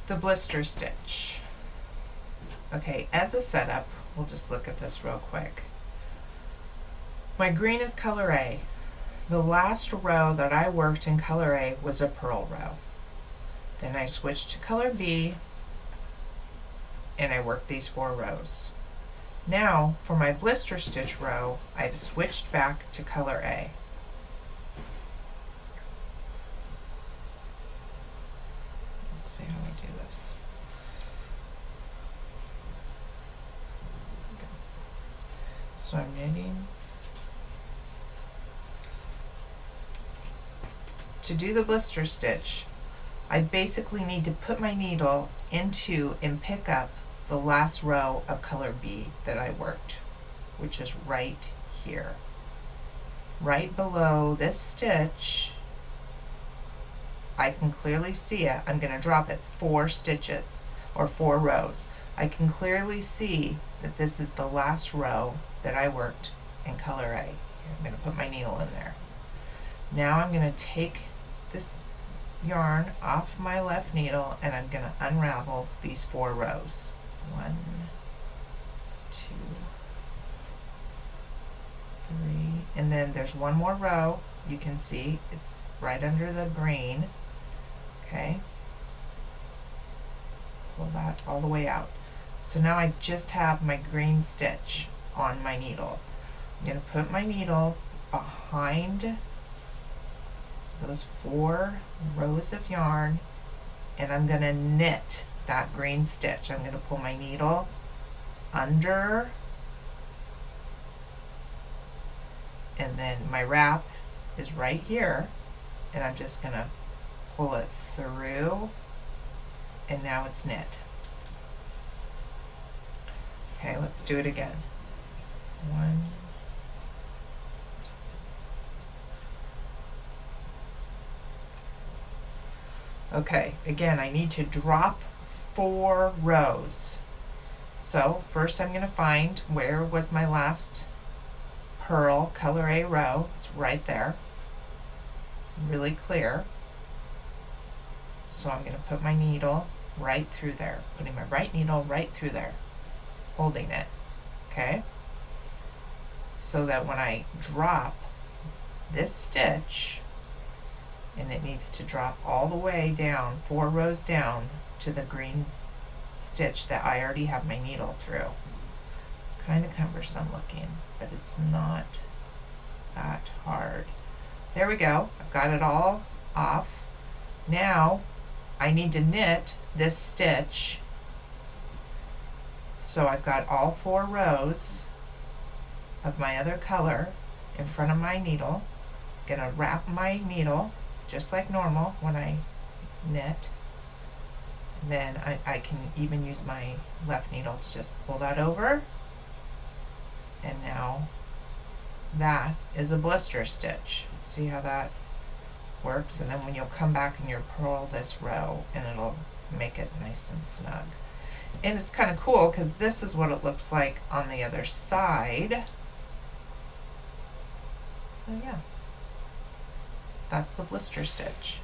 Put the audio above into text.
the blister stitch. Okay, as a setup, we'll just look at this real quick. My green is color A. The last row that I worked in color A was a purl row. Then I switched to color B and I worked these 4 rows. Now for my blister stitch row, I've switched back to color A. Let's see how we do this. So I'm knitting. To do the blister stitch, I basically need to put my needle into and pick up the last row of color B that I worked, which is right here. Right below this stitch, I can clearly see it. I'm going to drop it 4 stitches or 4 rows. I can clearly see that this is the last row that I worked in color A. I'm going to put my needle in there. Now I'm going to take this yarn off my left needle and I'm going to unravel these 4 rows. 1, 2, 3, and then there's one more row. You can see it's right under the green. Okay, pull that all the way out. So now I just have my green stitch on my needle. I'm going to put my needle behind those 4 rows of yarn and I'm going to knit that green stitch. I'm going to pull my needle under and then my wrap is right here and I'm just going to pull it through and now it's knit. Okay, let's do it again. 1, okay, again, I need to drop 4 rows. So first I'm going to find where was my last purl color A row. It's right there, really clear. So I'm going to put my needle right through there, putting my right needle right through there, holding it, okay? So that when I drop this stitch, and it needs to drop all the way down, 4 rows down to the green stitch that I already have my needle through. It's kind of cumbersome looking, but it's not that hard. There we go. I've got it all off. Now I need to knit this stitch. So I've got all 4 rows of my other color in front of my needle. I'm gonna wrap my needle just like normal when I knit. And then I can even use my left needle to just pull that over. And now that is a blister stitch. See how that works? And then when you'll come back and you'll purl this row and it'll make it nice and snug. And it's kind of cool because this is what it looks like on the other side. Oh yeah, that's the blister stitch.